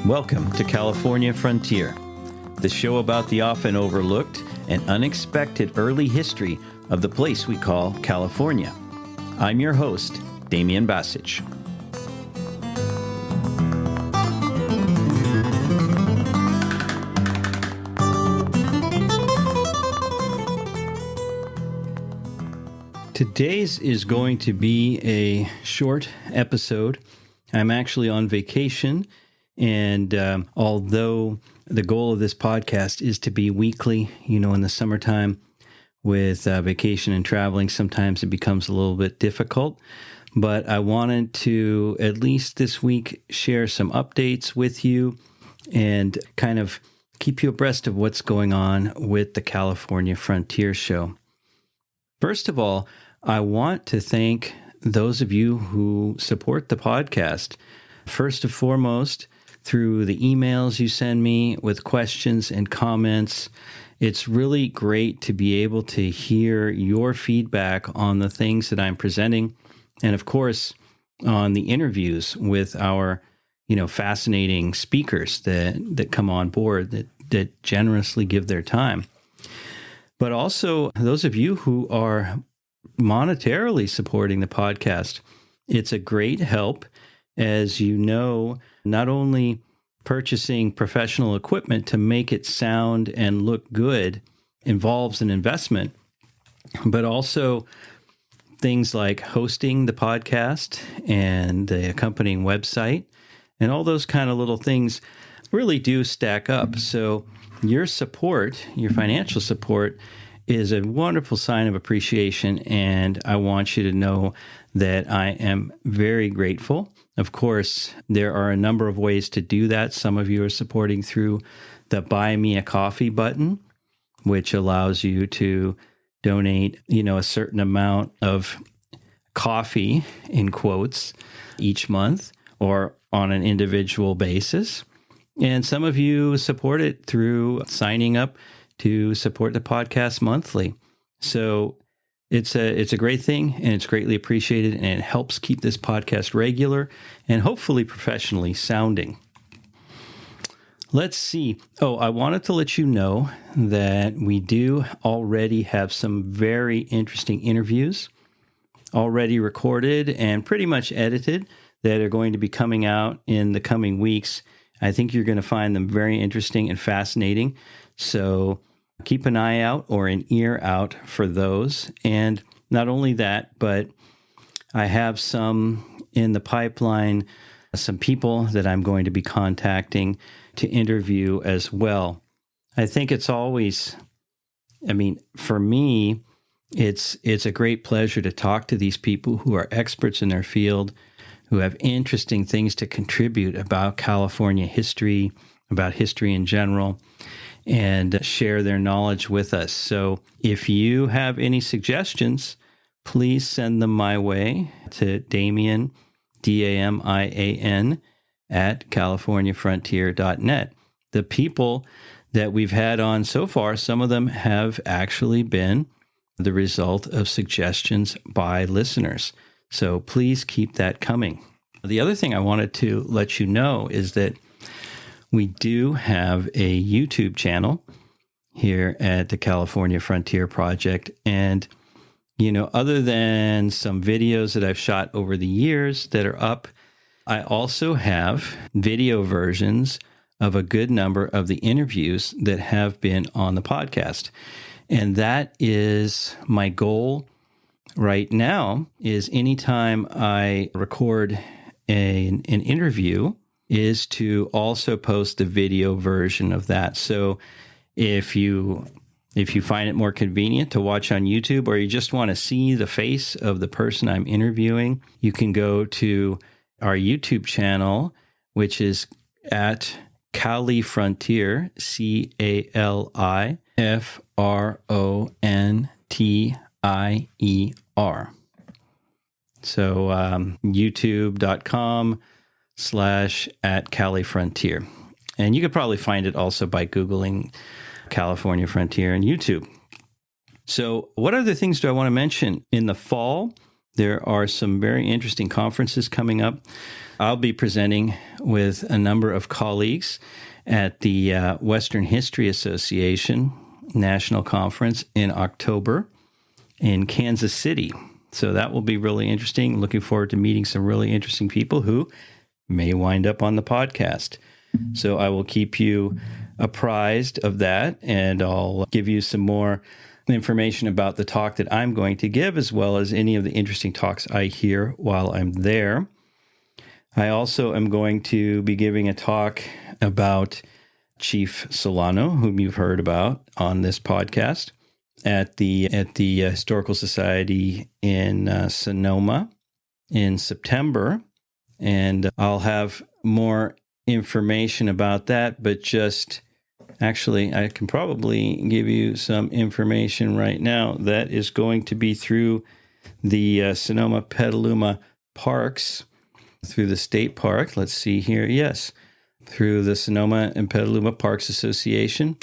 Welcome to California Frontier, the show about the often overlooked and unexpected early history of the place we call California. I'm your host, Damian Basic. Today's is going to be a short episode. I'm actually on vacation, and although the goal of this podcast is to be weekly, in the summertime with vacation and traveling, sometimes it becomes a little bit difficult. But I wanted to, at least this week, share some updates with you and kind of keep you abreast of what's going on with the California Frontier Show. First of all, I want to thank those of you who support the podcast. First and foremost, through the emails you send me with questions and comments. It's really great to be able to hear your feedback on the things that I'm presenting. And of course, on the interviews with our, fascinating speakers that come on board that generously give their time. But also those of you who are monetarily supporting the podcast. It's a great help, as you know, not only purchasing professional equipment to make it sound and look good involves an investment, but also things like hosting the podcast and the accompanying website and all those kind of little things really do stack up. So your support, your financial support, is a wonderful sign of appreciation, and I want you to know that I am very grateful. Of course, there are a number of ways to do that. Some of you are supporting through the Buy Me a Coffee button, which allows you to donate, a certain amount of coffee, in quotes, each month or on an individual basis. And some of you support it through signing up to support the podcast monthly. So it's a great thing, and it's greatly appreciated, and it helps keep this podcast regular and hopefully professionally sounding. Let's see. I wanted to let you know that we do already have some very interesting interviews already recorded and pretty much edited that are going to be coming out in the coming weeks. I think you're going to find them very interesting and fascinating. So keep an eye out or an ear out for those. And not only that, but I have some in the pipeline, some people that I'm going to be contacting to interview as well. I think it's always, for me, it's a great pleasure to talk to these people who are experts in their field, who have interesting things to contribute about California history, about history in general, and share their knowledge with us. So if you have any suggestions, please send them my way to Damian, Damian, at californiafrontier.net. The people that we've had on so far, some of them have actually been the result of suggestions by listeners. So please keep that coming. The other thing I wanted to let you know is that we do have a YouTube channel here at the California Frontier Project. And, other than some videos that I've shot over the years that are up, I also have video versions of a good number of the interviews that have been on the podcast. And that is my goal right now, is anytime I record an interview, is to also post the video version of that. So if you find it more convenient to watch on YouTube, or you just want to see the face of the person I'm interviewing, you can go to our YouTube channel, which is at Cali Frontier, CaliFrontier. So youtube.com/@CaliFrontier. And you could probably find it also by Googling California Frontier and YouTube. So what other things do I want to mention? In the fall, There are some very interesting conferences coming up. I'll be presenting with a number of colleagues at the Western History Association National Conference in October in Kansas City. So that will be really interesting. Looking forward to meeting some really interesting people who may wind up on the podcast. So I will keep you apprised of that, and I'll give you some more information about the talk that I'm going to give, as well as any of the interesting talks I hear while I'm there. I also am going to be giving a talk about Chief Solano, whom you've heard about on this podcast, at the Historical Society in Sonoma in September. And I'll have more information about that, but actually, I can probably give you some information right now. That is going to be through the Sonoma Petaluma Parks, through the state park. Let's see here. Yes, through the Sonoma and Petaluma Parks Association,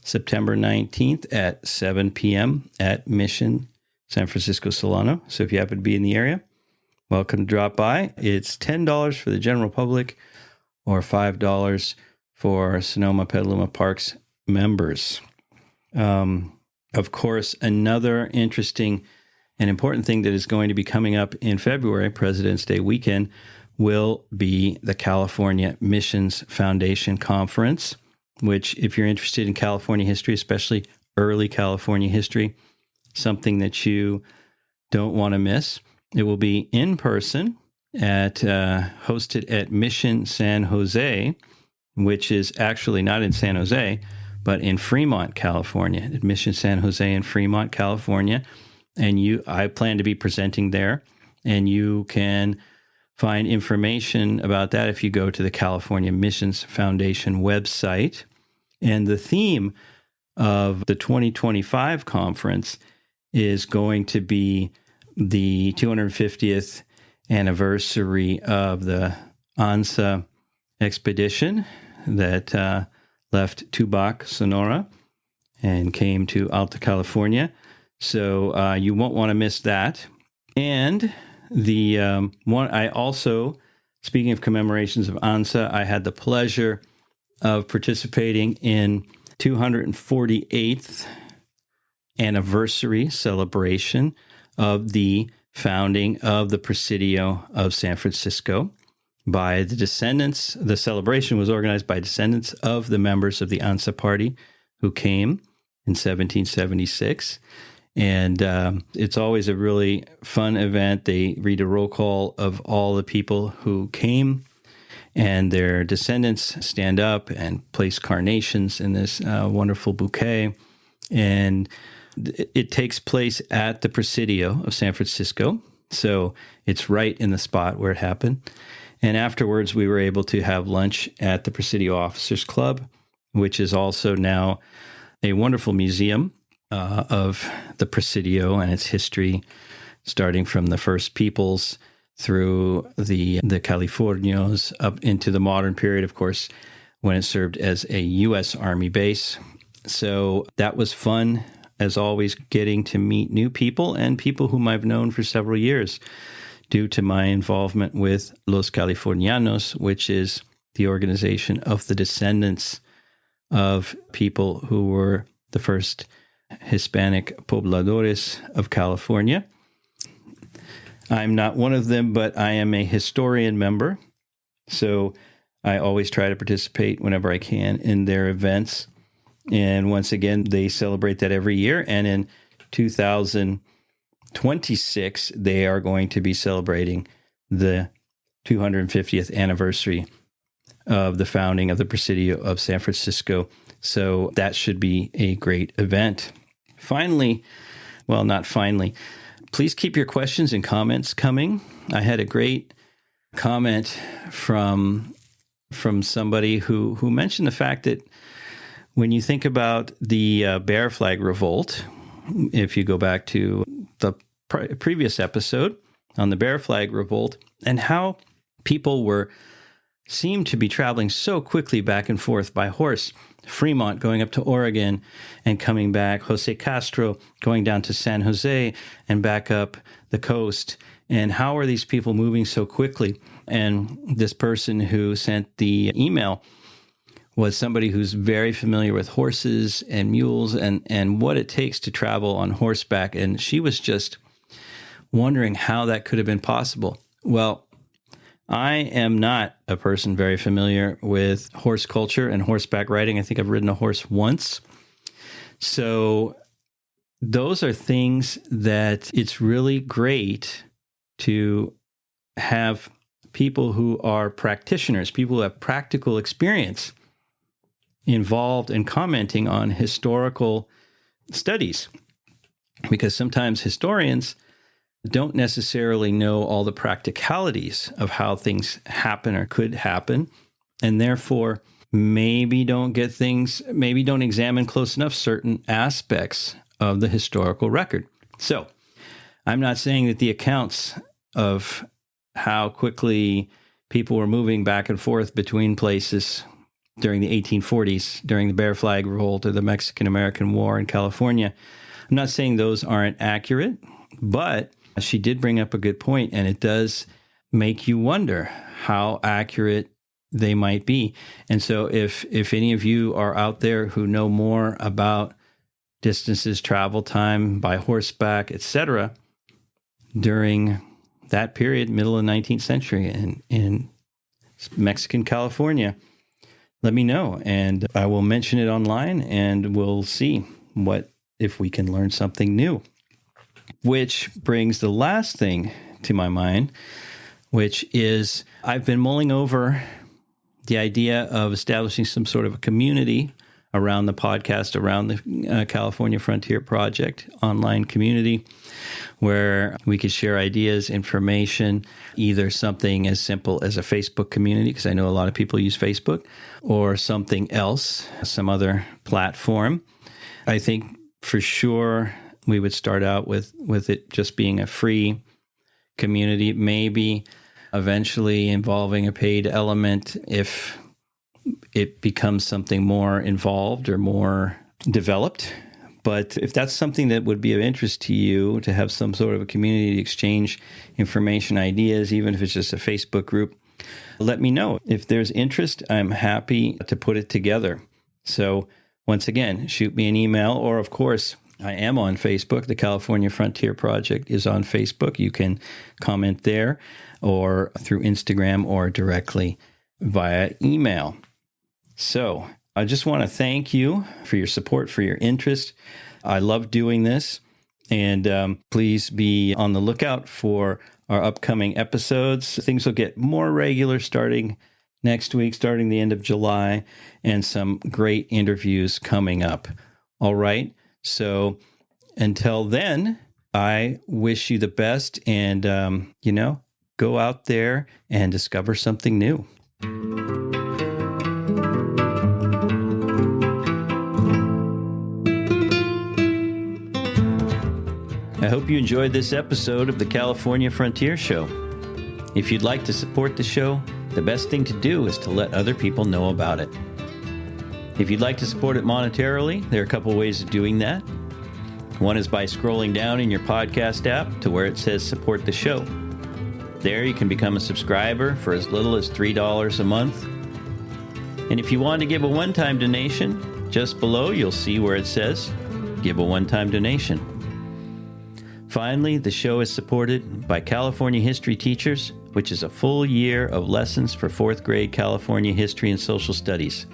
September 19th at 7 p.m. at Mission San Francisco Solano. So if you happen to be in the area, welcome to drop by. It's $10 for the general public or $5 for Sonoma Petaluma Parks members. Of course, another interesting and important thing that is going to be coming up in February, President's Day weekend, will be the California Missions Foundation Conference, which, if you're interested in California history, especially early California history, something that you don't want to miss. It will be in person hosted at Mission San Jose, which is actually not in San Jose, but in Fremont, California. At Mission San Jose in Fremont, California. And I plan to be presenting there, and you can find information about that if you go to the California Missions Foundation website. And the theme of the 2025 conference is going to be the 250th anniversary of the ANSA expedition that left Tubac, Sonora, and came to Alta California. So you won't want to miss that. And the one I also, speaking of commemorations of ANSA, I had the pleasure of participating in 248th anniversary celebration of the founding of the Presidio of San Francisco by the descendants. The celebration was organized by descendants of the members of the ANSA party who came in 1776. And it's always a really fun event. They read a roll call of all the people who came, and their descendants stand up and place carnations in this wonderful bouquet. And it takes place at the Presidio of San Francisco. So it's right in the spot where it happened. And afterwards, we were able to have lunch at the Presidio Officers Club, which is also now a wonderful museum of the Presidio and its history, starting from the first peoples through the Californios up into the modern period, of course, when it served as a U.S. Army base. So that was fun, as always, getting to meet new people and people whom I've known for several years due to my involvement with Los Californianos, which is the organization of the descendants of people who were the first Hispanic pobladores of California. I'm not one of them, but I am a historian member, so I always try to participate whenever I can in their events. And once again, they celebrate that every year. And in 2026, they are going to be celebrating the 250th anniversary of the founding of the Presidio of San Francisco. So that should be a great event. Finally, well, not finally, please keep your questions and comments coming. I had a great comment from somebody who mentioned the fact that when you think about the Bear Flag Revolt, if you go back to the previous episode on the Bear Flag Revolt, and how people seemed to be traveling so quickly back and forth by horse, Fremont going up to Oregon and coming back, Jose Castro going down to San Jose and back up the coast And how are these people moving so quickly? And this person who sent the email was somebody who's very familiar with horses and mules and what it takes to travel on horseback. And she was just wondering how that could have been possible. Well, I am not a person very familiar with horse culture and horseback riding. I think I've ridden a horse once. So those are things that it's really great to have people who are practitioners, people who have practical experience involved in commenting on historical studies. Because sometimes historians don't necessarily know all the practicalities of how things happen or could happen, and therefore maybe don't examine close enough certain aspects of the historical record. So I'm not saying that the accounts of how quickly people were moving back and forth between places during the 1840s, during the Bear Flag Revolt or the Mexican-American War in California, I'm not saying those aren't accurate, but she did bring up a good point, and it does make you wonder how accurate they might be. And so if any of you are out there who know more about distances, travel time by horseback, etc., during that period, middle of the 19th century in Mexican California, let me know, and I will mention it online, and we'll see if we can learn something new. Which brings the last thing to my mind, which is I've been mulling over the idea of establishing some sort of a community around the podcast, around the California Frontier Project online community, where we could share ideas, information, either something as simple as a Facebook community, because I know a lot of people use Facebook, or something else, some other platform. I think for sure we would start out with it just being a free community, maybe eventually involving a paid element if it becomes something more involved or more developed. But if that's something that would be of interest to you, to have some sort of a community to exchange information, ideas, even if it's just a Facebook group, let me know. If there's interest, I'm happy to put it together. So once again, shoot me an email, or of course, I am on Facebook. The California Frontier Project is on Facebook. You can comment there or through Instagram or directly via email. So I just want to thank you for your support, for your interest. I love doing this. And please be on the lookout for our upcoming episodes. Things will get more regular starting next week, starting the end of July, and some great interviews coming up. All right. So until then, I wish you the best, and, go out there and discover something new. I hope you enjoyed this episode of the California Frontier Show. If you'd like to support the show, the best thing to do is to let other people know about it. If you'd like to support it monetarily, there are a couple ways of doing that. One is by scrolling down in your podcast app to where it says support the show. There you can become a subscriber for as little as $3 a month. And if you want to give a one-time donation, just below you'll see where it says give a one-time donation. Finally, the show is supported by California History Teachers, which is a full year of lessons for 4th grade California history and social studies.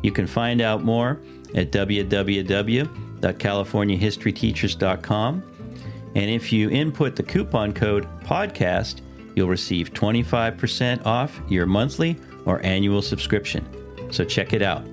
You can find out more at www.californiahistoryteachers.com. And if you input the coupon code PODCAST, you'll receive 25% off your monthly or annual subscription. So check it out.